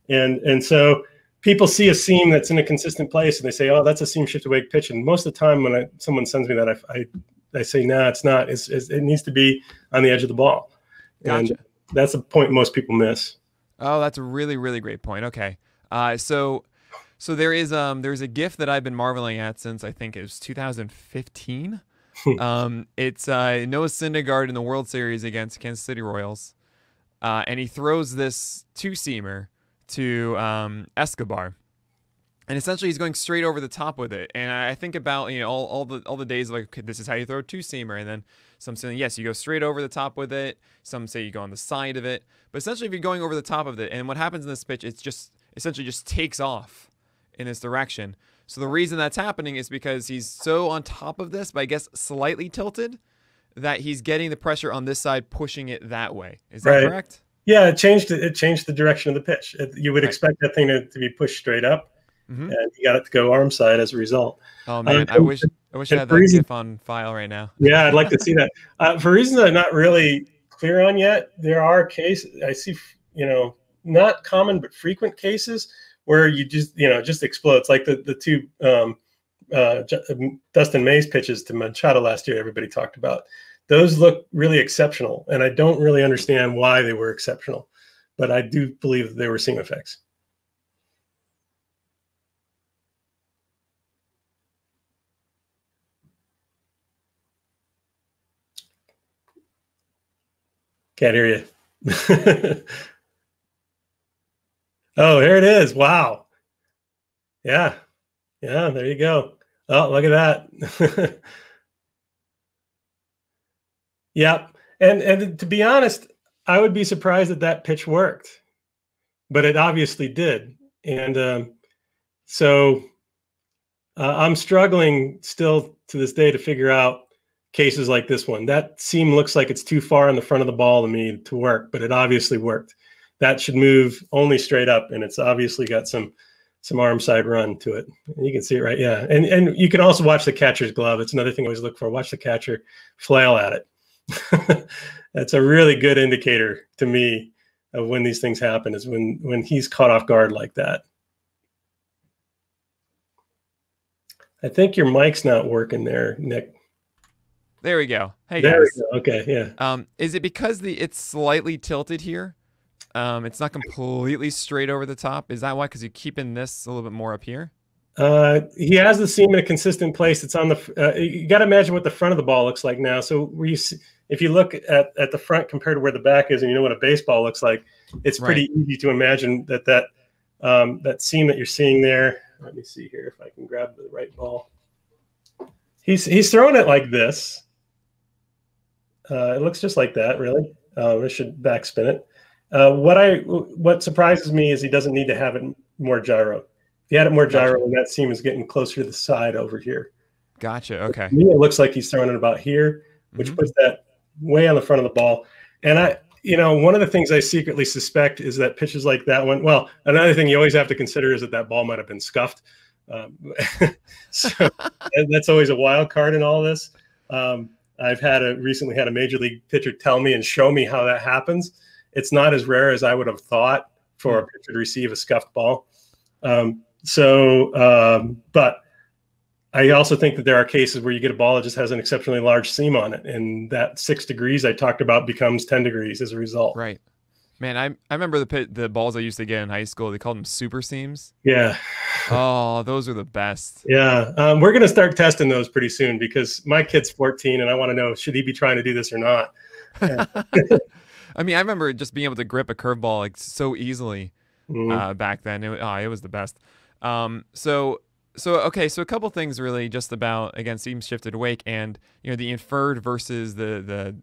And so people see a seam that's in a consistent place and they say, oh, that's a seam shifted wake pitch. And most of the time when someone sends me that, I say, no, it's not. It needs to be on the edge of the ball. Gotcha. And that's a point most people miss. Oh, that's a really, really great point. Okay. So there's a GIF that I've been marveling at since I think it was 2015. It's Noah Syndergaard in the World Series against Kansas City Royals, and he throws this two-seamer to Escobar, And essentially, he's going straight over the top with it. And I think about, you know, all the days like, okay, this is how you throw a two-seamer. And then some saying, yes, you go straight over the top with it. Some say you go on the side of it. But essentially, if you're going over the top of it, and what happens in this pitch, it's just essentially just takes off in this direction. So the reason that's happening is because he's so on top of this, but I guess slightly tilted, that he's getting the pressure on this side, pushing it that way. Is that correct? Yeah, it changed the direction of the pitch. You would expect that thing to be pushed straight up. And you got it to go arm side as a result. Oh man, I wish I had that GIF on file right now. Yeah, I'd like to see that. For reasons I'm not really clear on yet, there are cases I see, you know, not common but frequent cases where you just explodes, like the two Dustin May's pitches to Machado last year. Everybody talked about those look really exceptional, and I don't really understand why they were exceptional, but I do believe that they were seam effects. Can't hear you. Oh, there it is. Wow. Yeah. Yeah, there you go. Oh, look at that. Yep. And to be honest, I would be surprised that that pitch worked, but it obviously did. And so I'm struggling still to this day to figure out cases like this one. That seam looks like it's too far in the front of the ball to me to work, but it obviously worked. That should move only straight up, and it's obviously got some arm side run to it. And you can see it, right? Yeah. And you can also watch the catcher's glove. It's another thing I always look for. Watch the catcher flail at it. That's a really good indicator to me of when these things happen, is when he's caught off guard like that. I think your mic's not working there, Nick. There we go. Hey there guys. We go. Okay, yeah. Is it because it's slightly tilted here? It's not completely straight over the top. Is that why? Because you're keeping this a little bit more up here? He has the seam in a consistent place. It's on the. You got to imagine what the front of the ball looks like now. So if you look at the front compared to where the back is, and you know what a baseball looks like, it's pretty easy to imagine that seam that you're seeing there. Let me see here if I can grab the right ball. He's throwing it like this. It looks just like that, really. I should backspin it. What surprises me is he doesn't need to have it more gyro. If he had it more gyro, and that seam is getting closer to the side over here. Gotcha. Okay. To me, it looks like he's throwing it about here, which puts that way on the front of the ball. And one of the things I secretly suspect is that pitches like that one. Well, another thing you always have to consider is that ball might have been scuffed. So that's always a wild card in all this. I've recently had a major league pitcher tell me and show me how that happens. It's not as rare as I would have thought for a pitcher to receive a scuffed ball. But I also think that there are cases where you get a ball that just has an exceptionally large seam on it, and that 6 degrees I talked about becomes 10 degrees as a result. Right. Man, I remember the balls I used to get in high school. They called them super seams. Yeah. Oh, those are the best. Yeah. We're going to start testing those pretty soon, because my kid's 14 and I want to know, should he be trying to do this or not? I mean, I remember just being able to grip a curveball like so easily back then. It was the best. So a couple things really just about, again, seam shifted wake and, the inferred versus the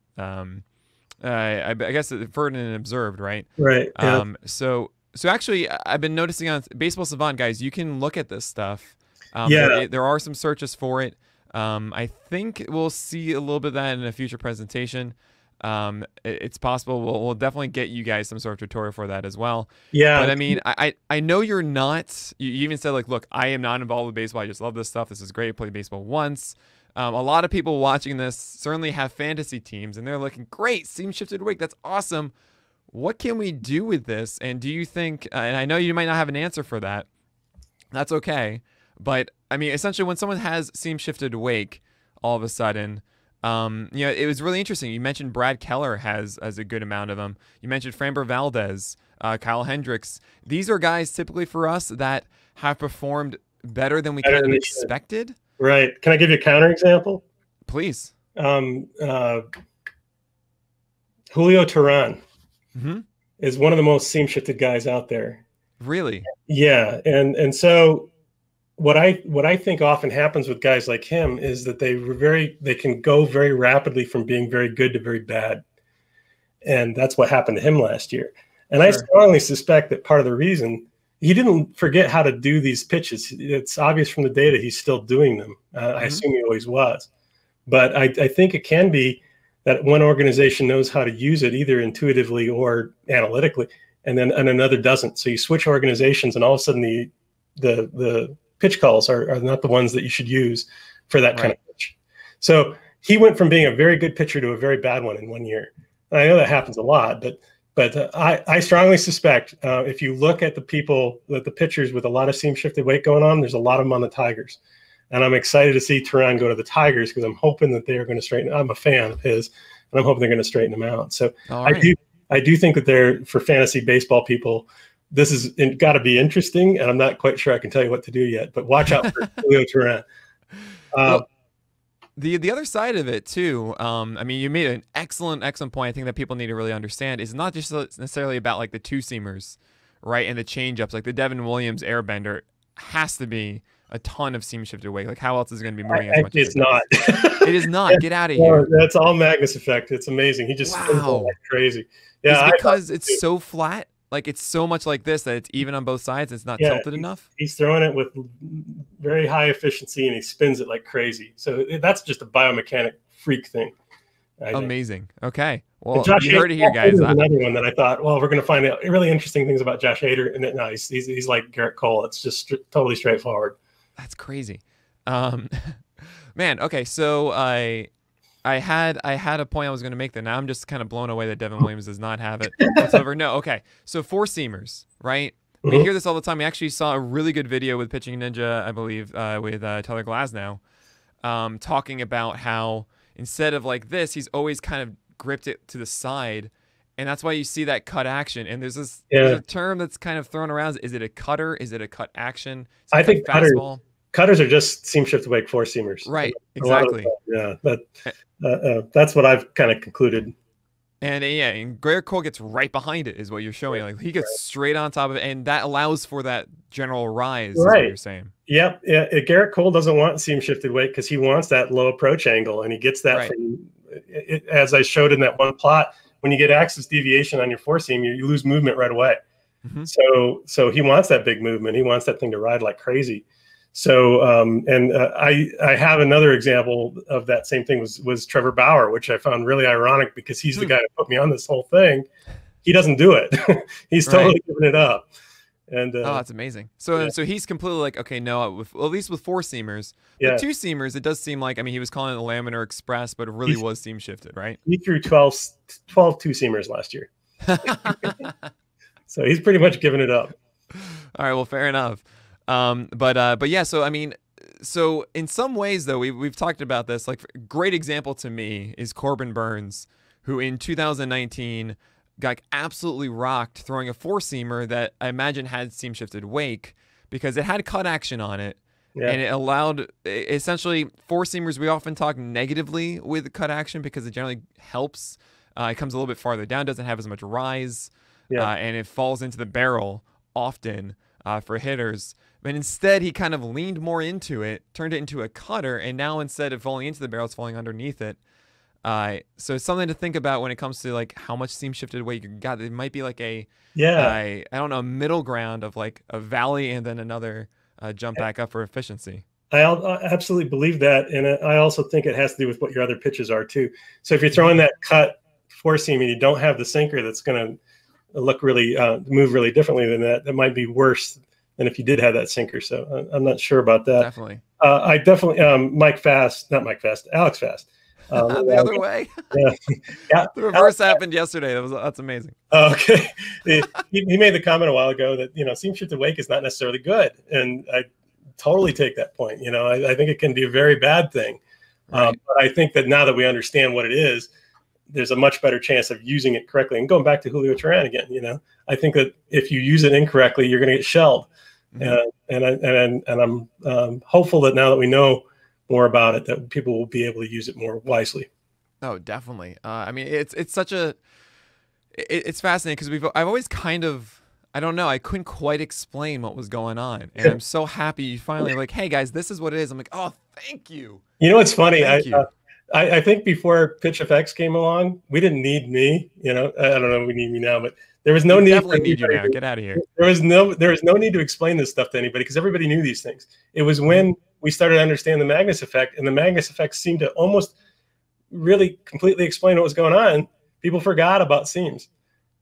I guess inferred and observed, right? Right. Yeah. So actually, I've been noticing on Baseball Savant, guys, you can look at this stuff. There are some searches for it. I think we'll see a little bit of that in a future presentation. It's possible we'll definitely get you guys some sort of tutorial for that as well. Yeah. But I mean, I know you're not. You even said like, look, I am not involved with baseball. I just love this stuff. This is great. I played baseball once. A lot of people watching this certainly have fantasy teams, and they're looking great. Seam shifted wake. That's awesome. What can we do with this? And do you think? And I know you might not have an answer for that. That's okay. But I mean, essentially, when someone has seam shifted wake, all of a sudden. It was really interesting. You mentioned Brad Keller has a good amount of them. You mentioned Framber Valdez, Kyle Hendricks. These are guys typically for us that have performed better than we kind of expected. Right. Can I give you a counterexample? Please. Julio Teheran is one of the most seam shifted guys out there. Really? Yeah. And so what I think often happens with guys like him is that they can go very rapidly from being very good to very bad, and that's what happened to him last year. And I strongly suspect that part of the reason he didn't forget how to do these pitches. It's obvious from the data he's still doing them. I assume he always was, but I think it can be that one organization knows how to use it either intuitively or analytically, and another doesn't. So you switch organizations, and all of a sudden the pitch calls are not the ones that you should use for that kind of pitch. So he went from being a very good pitcher to a very bad one in 1 year. And I know that happens a lot, but I strongly suspect if you look at the pitchers with a lot of seam shifted weight going on, there's a lot of them on the Tigers. And I'm excited to see Teran go to the Tigers because I'm hoping that they are going to straighten. I'm a fan of his, and I'm hoping they're going to straighten him out. So I do think that they're, for fantasy baseball people, this is got to be interesting, and I'm not quite sure I can tell you what to do yet. But watch out for Julio Teran. Well, the other side of it too. I mean, you made an excellent point. I think that people need to really understand is not just necessarily about like the two seamers, right, and the changeups. Like the Devin Williams airbender has to be a ton of seam shifted weight. Like how else is it going to be moving as much? It's not. It is not. Get out of here. That's all Magnus effect. It's amazing. He just spins like crazy. Yeah, it's because it's so flat. Like it's so much like this that it's even on both sides. It's not tilted enough. He's throwing it with very high efficiency and he spins it like crazy. So that's just a biomechanic freak thing. Amazing. Okay. Well, Josh you heard it here, guys. Another one that I thought, well, we're going to find out really interesting things about Josh Hader. And no, he's like Garrett Cole. It's just totally straightforward. That's crazy. Man. Okay. So I had a point I was going to make that now I'm just kind of blown away that Devin Williams does not have it whatsoever. No. Okay. So four seamers, right? We hear this all the time. We actually saw a really good video with Pitching Ninja, I believe, with Tyler Glasnow, talking about how instead of like this, he's always kind of gripped it to the side. And that's why you see that cut action. And there's this there's a term that's kind of thrown around. Is it a cutter? Is it a cut action? I think cutters are just seam shift awake four seamers. Right. Exactly. Yeah. That's what I've kind of concluded. And and Garrett Cole gets right behind it is what you're showing. Like he gets straight on top of it, and that allows for that general rise. Is what you're saying. Yep. Yeah. Garrett Cole doesn't want seam shifted weight because he wants that low approach angle, and he gets that from it, as I showed in that one plot. When you get axis deviation on your four seam, you lose movement right away. So he wants that big movement. He wants that thing to ride like crazy. So I have another example of that same thing was Trevor Bauer, which I found really ironic because he's the guy that put me on this whole thing. He doesn't do it. He's totally giving it up. And oh, that's amazing. So so he's completely like, okay, no, at least with four seamers, but two seamers, it does seem like, I mean, he was calling it a laminar express, but it really was seam shifted, right? He threw 12 two seamers last year. So he's pretty much giving it up. All right, well, fair enough. But yeah, so I mean, so in some ways though, we've talked about this. Like, a great example to me is Corbin Burns, who in 2019 got absolutely rocked throwing a four seamer that I imagine had seam shifted wake because it had cut action on it, and it allowed essentially four seamers. We often talk negatively with cut action because it generally helps. It comes a little bit farther down, doesn't have as much rise, and it falls into the barrel often for hitters. But instead, he kind of leaned more into it, turned it into a cutter, and now instead of falling into the barrel, it's falling underneath it. So it's something to think about when it comes to like how much seam shifted weight you got. It might be like I don't know, middle ground of like a valley and then another jump back up for efficiency. I absolutely believe that, and I also think it has to do with what your other pitches are too. So if you're throwing that cut four seam and you don't have the sinker that's going to look really move really differently than that might be worse than if you did have that sinker. So I'm not sure about that. Definitely. I definitely Alex Fast. The other way. The reverse happened yesterday. That's amazing. Okay. He made the comment a while ago that, seam shifted wake is not necessarily good. And I totally take that point. I think it can be a very bad thing. But I think that now that we understand what it is, there's a much better chance of using it correctly. And going back to Julio Teran again, I think that if you use it incorrectly, you're going to get shelled. And I'm hopeful that now that we know more about it, that people will be able to use it more wisely. Oh, definitely. I mean, it's such a, it's fascinating because I've always kind of, I don't know. I couldn't quite explain what was going on, and I'm so happy you finally like, hey guys, this is what it is. I'm like, oh, thank you. You know what's funny? Thank you. I think before PitchFX came along, we didn't need me. You know, I don't know if we need me now, but there was no need. Definitely need you now. Get out of here. There was no need to explain this stuff to anybody because everybody knew these things. It was when we started to understand the Magnus effect, and the Magnus effect seemed to almost really completely explain what was going on. People forgot about seams,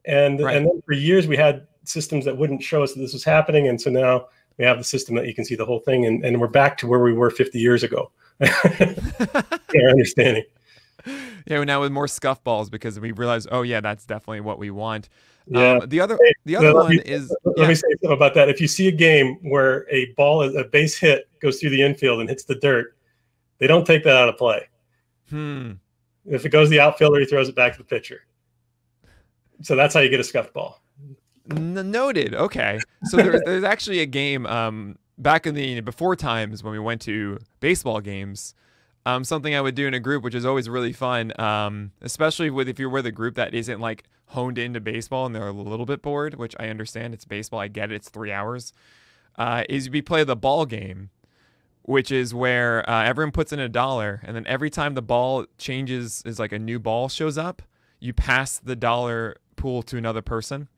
and then for years we had systems that wouldn't show us that this was happening, and so now we have the system that you can see the whole thing, and we're back to where we were 50 years ago. Our understanding. Yeah, now with more scuff balls because we realized, oh yeah, that's definitely what we want. Yeah. The other one is. Let me say something about that. If you see a game where a base hit goes through the infield and hits the dirt, they don't take that out of play. If it goes to the outfielder, he throws it back to the pitcher. So that's how you get a scuffed ball. Noted. Okay. So there's actually a game back in the before times when we went to baseball games. Something I would do in a group, which is always really fun, especially if you're with a group that isn't like honed into baseball and they're a little bit bored, which I understand. It's baseball. I get it. It's 3 hours. Is we play the ball game, which is where everyone puts in $1, and then every time the ball changes, is like a new ball shows up, you pass the dollar pool to another person.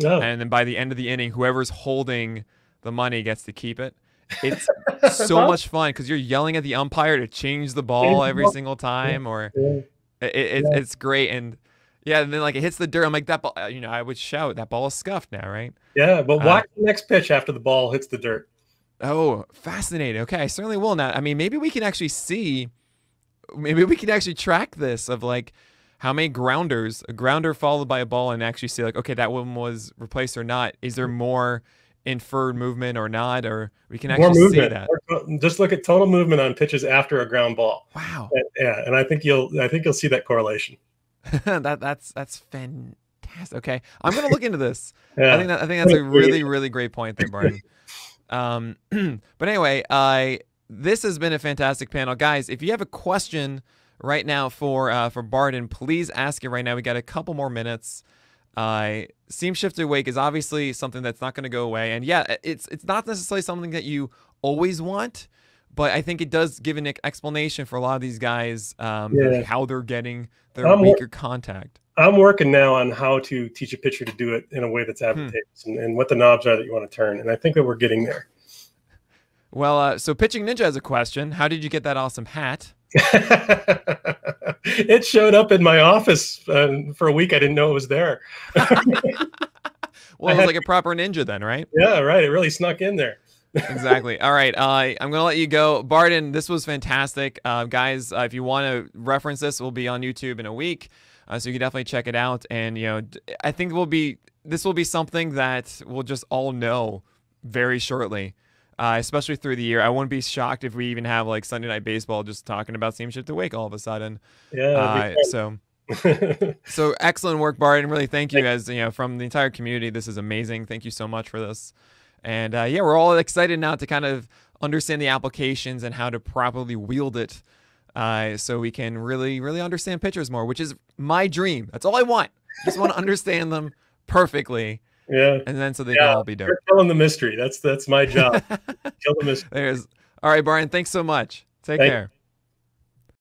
Oh. And then by the end of the inning, whoever's holding the money gets to keep it. It's so much fun because you're yelling at the umpire to change the ball every single time, or it's great. And and then like it hits the dirt. I'm like, that ball, I would shout, that ball is scuffed now, right? Yeah, but watch the next pitch after the ball hits the dirt. Oh, fascinating. Okay, I certainly will now. I mean, maybe we can actually track this of like how many grounders, a grounder followed by a ball, and actually see like, okay, that one was replaced or not. Is there more inferred movement or not? Or we can actually see that. Just look at total movement on pitches after a ground ball. Wow. Yeah, and I think you'll see that correlation. that's fantastic. Okay, I'm gonna look into this. I think that's a really great point there, Barton. But anyway, this has been a fantastic panel, guys. If you have a question right now for Barton, please ask it right now. We got a couple more minutes. Seam shifted wake is obviously something that's not going to go away, and yeah, it's not necessarily something that you always want, but I think it does give an explanation for a lot of these guys how they're getting their weaker contact. I'm working now on how to teach a pitcher to do it in a way that's advantageous and what the knobs are that you want to turn, and I think that we're getting there. Well, so Pitching Ninja has a question. How did you get that awesome hat? It showed up in my office for a week. I didn't know it was there. Well, it was like a proper ninja then, right? Yeah, right. It really snuck in there. Exactly. All right. I'm going to let you go. Barton, this was fantastic. Guys, if you want to reference this, we'll be on YouTube in a week. So you can definitely check it out. And, I think this will be something that we'll just all know very shortly. Especially through the year. I wouldn't be shocked if we even have like Sunday Night Baseball just talking about seam shifted wake all of a sudden. Yeah. So excellent work, Barton. Really thank you, as from the entire community. This is amazing. Thank you so much for this. And we're all excited now to kind of understand the applications and how to properly wield it, so we can really understand pitchers more, which is my dream. That's all I want. I just want to understand them perfectly. Yeah, and then so they can all be dope. You're killing the mystery. That's my job. Kill the mystery. All right, Barton. Thanks so much. Take care.